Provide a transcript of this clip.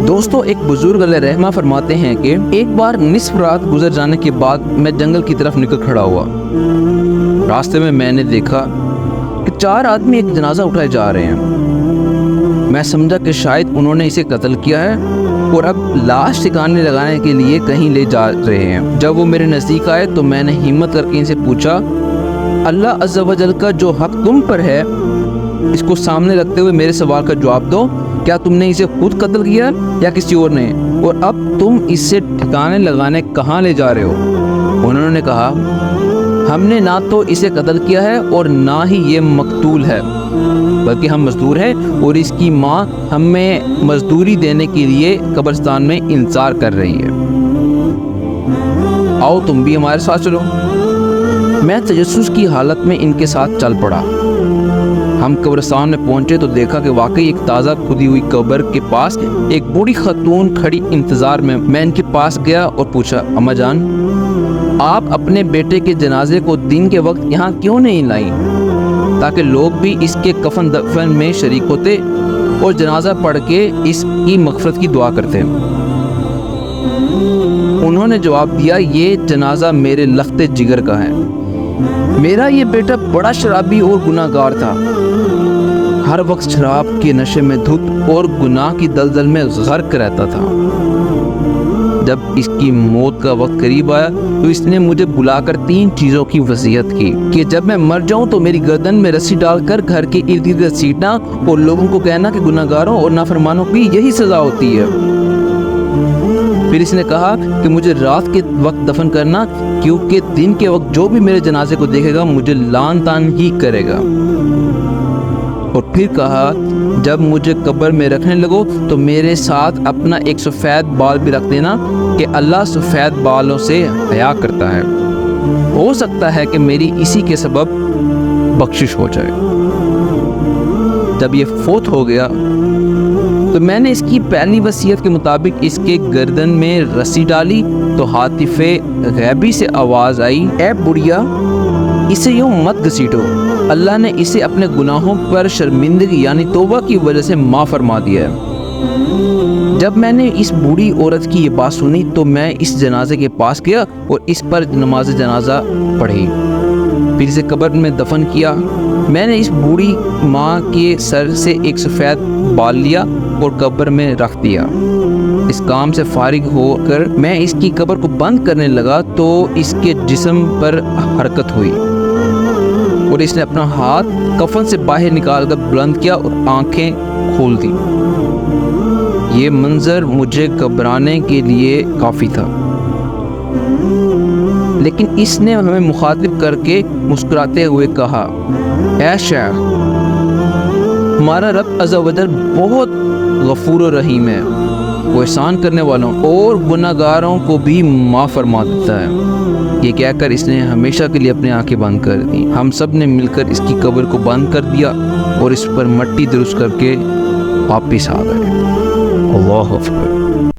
دوستو، ایک بزرگ علیہ رحمہ فرماتے ہیں کہ ایک بار نصف رات گزر جانے کے بعد میں جنگل کی طرف نکل کھڑا ہوا۔ راستے میں نے دیکھا کہ 4 آدمی ایک جنازہ اٹھائے جا رہے ہیں۔ میں سمجھا کہ شاید انہوں نے اسے قتل کیا ہے اور اب لاش ٹھکانے لگانے کے لیے کہیں لے جا رہے ہیں۔ جب وہ میرے نزدیک آئے تو میں نے ہمت کر کے ان سے پوچھا، اللہ عز و جل کا جو حق تم پر ہے اس کو سامنے رکھتے ہوئے میرے سوال کا جواب دو، کیا تم نے اسے خود قتل کیا یا کسی اور نے؟ اور اب تم اسے ٹھکانے لگانے کہاں لے جا رہے ہو؟ انہوں نے کہا، ہم نے نہ تو اسے قتل کیا ہے اور نہ ہی یہ مقتول ہے، بلکہ ہم مزدور ہیں اور اس کی ماں ہمیں مزدوری دینے کے لیے قبرستان میں انتظار کر رہی ہے، آؤ تم بھی ہمارے ساتھ چلو۔ میں تجسس کی حالت میں ان کے ساتھ چل پڑا۔ ہم قبرستان میں پہنچے تو دیکھا کہ واقعی ایک تازہ کھدی ہوئی قبر کے پاس ایک بوڑھی خاتون کھڑی انتظار میں ان کے پاس گیا اور پوچھا، اماں جان، آپ اپنے بیٹے کے جنازے کو دن کے وقت یہاں کیوں نہیں لائیں تاکہ لوگ بھی اس کے کفن دفن میں شریک ہوتے اور جنازہ پڑھ کے اس کی مغفرت کی دعا کرتے؟ انہوں نے جواب دیا، یہ جنازہ میرے لخت جگر کا ہے۔ میرا یہ بیٹا بڑا شرابی اور گناہ گار تھا، ہر وقت شراب کے نشے میں دھت اور گناہ کی دلدل میں غرق رہتا تھا۔ جب اس کی موت کا وقت قریب آیا تو اس نے مجھے بلا کر 3 چیزوں کی وصیت کی کہ جب میں مر جاؤں تو میری گردن میں رسی ڈال کر گھر کے ارد گرد سیٹنا اور لوگوں کو کہنا کہ گناہ گاروں اور نافرمانوں کی یہی سزا ہوتی ہے۔ پھر اس نے کہا کہ مجھے رات کے وقت دفن کرنا، کیونکہ دن کے وقت جو بھی میرے جنازے کو دیکھے گا مجھے لعن طعن ہی کرے گا۔ اور پھر کہا، جب مجھے قبر میں رکھنے لگو تو میرے ساتھ اپنا ایک سفید بال بھی رکھ دینا کہ اللہ سفید بالوں سے حیا کرتا ہے، ہو سکتا ہے کہ میری اسی کے سبب بخشش ہو جائے۔ جب یہ فوت ہو گیا تو میں نے اس کی پہلی وصیت کے مطابق اس کے گردن میں رسی ڈالی تو ہاتف غیبی سے آواز آئی، اے بڑھیا، اسے یوں مت گھسیٹو، اللہ نے اسے اپنے گناہوں پر شرمندگی یعنی توبہ کی وجہ سے معاف فرما دیا ہے۔ جب میں نے اس بوڑھی عورت کی یہ بات سنی تو میں اس جنازے کے پاس گیا اور اس پر نماز جنازہ پڑھی، پھر اسے قبر میں دفن کیا۔ میں نے اس بوڑھی ماں کے سر سے ایک سفید بال لیا اور قبر میں رکھ دیا۔ اس کام سے فارغ ہو کر میں اس کی قبر کو بند کرنے لگا تو اس کے جسم پر حرکت ہوئی اور اس نے اپنا ہاتھ کفن سے باہر نکال کر بلند کیا اور آنکھیں کھول دی۔ یہ منظر مجھے گھبرانے کے لیے کافی تھا، لیکن اس نے ہمیں مخاطب کر کے مسکراتے ہوئے کہا، اے شیخ، ہمارا رب عز و جل بہت غفور و رحیم ہے، وہ احسان کرنے والوں اور گناہ گاروں کو بھی معاف فرما دیتا ہے۔ یہ کہہ کر اس نے ہمیشہ کے لیے اپنی آنکھیں بند کر دی۔ ہم سب نے مل کر اس کی قبر کو بند کر دیا اور اس پر مٹی درست کر کے واپس آ گئے۔ اللہ اکبر۔